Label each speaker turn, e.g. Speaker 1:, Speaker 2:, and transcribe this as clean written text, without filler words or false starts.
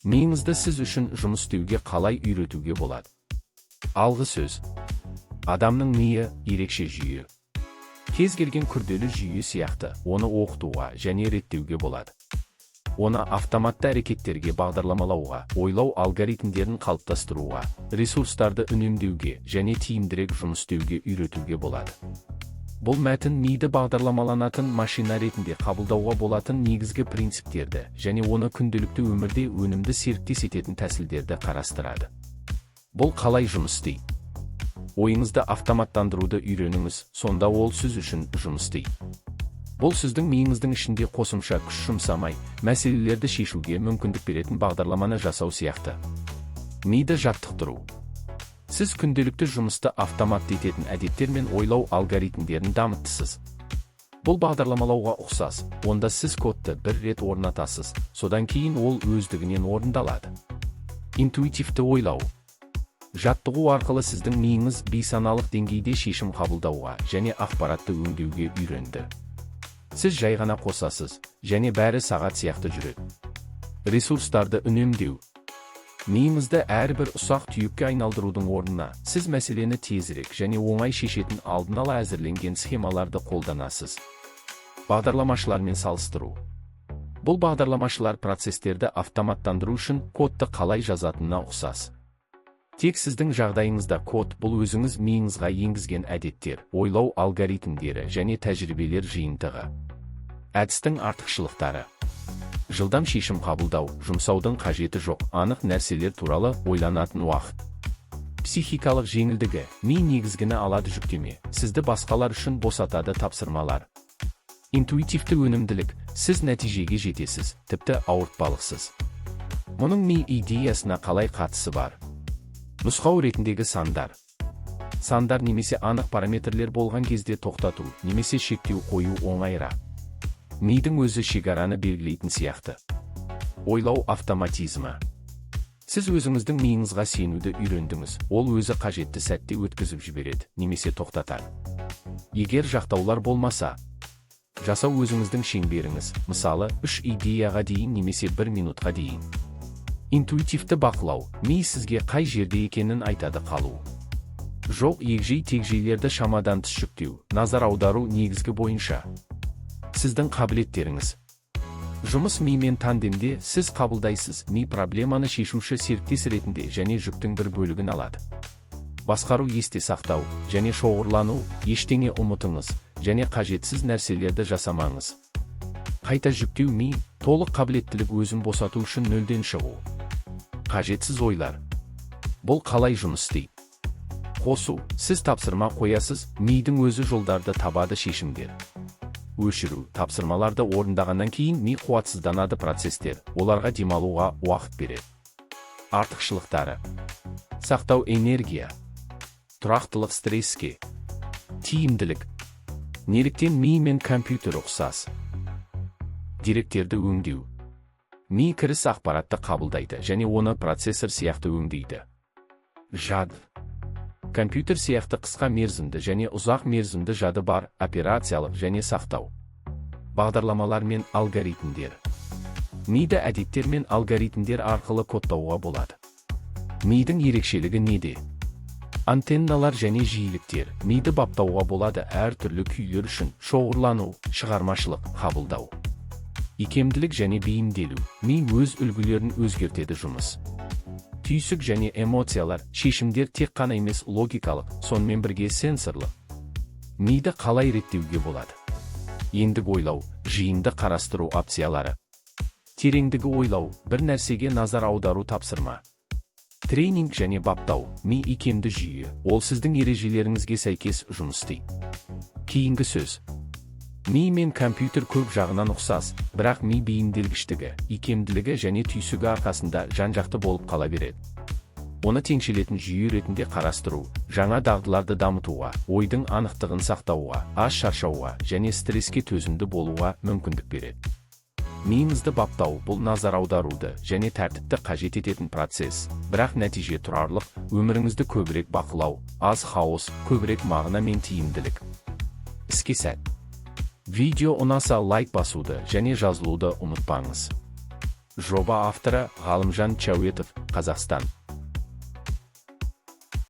Speaker 1: Миыңызды сіз үшін жұмыс істеуге қалай үйретуге болады? Алғы сөз. Адамның миы ерекше жүйе. Кез келген күрделі жүйе сияқты, оны оқытуға және реттеуге болады. Оны автоматты әрекеттерге бағдарламалауға, ойлау алгоритмдерін қалыптастыруға, ресурстарды үнемдеуге және тиімдірек жұмыс істеуге үйретуге болады. Бұл мәтін миды бағдарламаланатын машина ретінде қабылдауға болатын негізгі принциптерді және оны күнделікті өмірде өнімді серіктес ететін тәсілдерді қарастырады. Бұл қалай жұмыс істейді? Ойыңызды автоматтандыруды үйреніңіз, сонда ол сіз үшін жұмыс істейді. Бұл сіздің миыңыздың ішінде қосымша күш жұмсамай, мәселелерді шешуге мүмкіндік беретін бағдарламаны жасау сияқты. Миды жаттықтыру. Сіз күнделікті жұмысты автоматты ететін әдеттер мен ойлау алгоритмдерін дамыттысыз. Бұл бағдарламалауға ұқсас, онда сіз кодты бір рет орнатасыз, содан кейін ол өздігінен орындалады. Интуитивті ойлау. Жаттығу арқылы сіздің миыңыз бейсаналық деңгейде шешім қабылдауға және ақпаратты өңдеуге үйренді. Сіз жай ғана қосасыз, және бәрі сағат сияқты жүреді. Ресурстарды үнемдеу. Миыңызды әрбір ұсақ түйекке айналдырудың орнына, сіз мәселені тезірек және оңай шешетін алдын ала әзірленген схемаларды қолданасыз. Бағдарламашылармен салыстыру. Бұл бағдарламашылар процестерді автоматтандыру үшін кодты қалай жазатынына ұқсас. Тек сіздің жағдайыңызда код бұл өзіңіз миыңызға енгізген әдеттер, ойлау алгоритмдері және тәжірибелер жиынтығы. Әдістің артықшылықтары. Жылдам шешім қабылдау, жұмсаудың қажеті жоқ, анық нәрселер туралы ойланатын уақыт. Психикалық жеңілдігі, ми негізгіні алады жүктеме, сізді басқалар үшін босатады тапсырмалар. Интуитивті өнімділік, сіз нәтижеге жетесіз, тіпті ауыртпалықсыз. Мұның ми идеясына қалай қатысы бар? Нұсқау ретіндегі сандар. Сандар немесе анық параметрлер болған кезде тоқтату, немесе шектеу қою оңайырақ. Мидің өзі шекараны белгілейтін сияқты. Ойлау автоматизмі. Сіз өзіңіздің миыңызға сенуді үйрендіңіз, ол өзі қажетті сәтте өткізіп жібереді, немесе тоқтатады. Егер жақтаулар болмаса, жасау өзіңіздің шеңберіңіз, мысалы, 3 идеяға дейін немесе 1 минутқа дейін. Интуитивті бақылау, ми сізге қай жерде екенін айтады қалу. Жоқ егжей-тегжейлерді шамадан тыс жүктеу, назар аудару негізгі бойынша. Сіздің қабілеттеріңіз. Жұмыс мимен тандемде сіз қабылдайсыз, ми проблеманы шешуші серіктес ретінде және жүктің бір бөлігін алады. Басқару есте сақтау және шоғырлану, ештеңе ұмытыңыз және қажетсіз нәрселерді жасамаңыз. Қайта жүктеу ми, толық қабілеттілік өзін босату үшін нөлден шығу. Қажетсіз ойлар. Бұл қалай жұмыс істейді? Қосу, сіз тапсырма қоясыз, мидің өзі жолдарды табады шешімдер. Өшіру, тапсырмаларды орындағаннан кейін ми қуатсызданады процестер, оларға демалуға уақыт береді. Артықшылықтары. Сақтау энергия. Тұрақтылық стресске. Тиімділік. Неліктен ми мен компьютер ұқсас? Деректерді өңдеу. Ми кіріс ақпаратты қабылдайды және оны процессор сияқты өңдейді. Жады. Компьютер сияқты қысқа мерзімді және ұзақ мерзімді жады бар, операциялық және сақтау. Бағдарламалар мен алгоритмдер. Миді әдеттер мен алгоритмдер арқылы кодтауға болады. Мидің ерекшелігі неде? Антенналар және жиіліктер. Миді баптауға болады әртүрлі күйлер үшін, шоғырлану, шығармашылық, қабылдау. Икемділік және бейімделу. Ми өз үлгілерін өзгертеді жұмыс. Түйсік және эмоциялар, шешімдер тек қана емес логикалық, сонымен бірге сенсорлы. Миді қалай реттеуге болады? Ендік ойлау, жиынды қарастыру опциялары. Тереңдігі ойлау, бір нәрсеге назар аудару тапсырма. Тренинг және баптау, ми икемді жүйе, ол сіздің ережелеріңізге сәйкес жұмыс істейді. Кейінгі сөз. Ми мен компьютер көп жағынан ұқсас, бірақ ми бейімделгіштігі, икемділігі және түйсігі арқасында жан-жақты болып қала береді. Оны теңшелетін жүйе ретінде қарастыру, жаңа дағдыларды дамытуға, ойдың анықтығын сақтауға, аз шаршауға және стресске төзімді болуға мүмкіндік береді. Миыңызды баптау бұл назар аударуды және тәртіпті қажет ететін процесс, бірақ нәтиже тұрарлық, өміріңізді көбірек бақылау, аз хаос, көбірек мағына мен тиімділік. Іске сәт. Видео ұнаса лайк басуды және жазылуды ұмытпаңыз. жоба авторы Ғалымжан Чауетов, Қазақстан.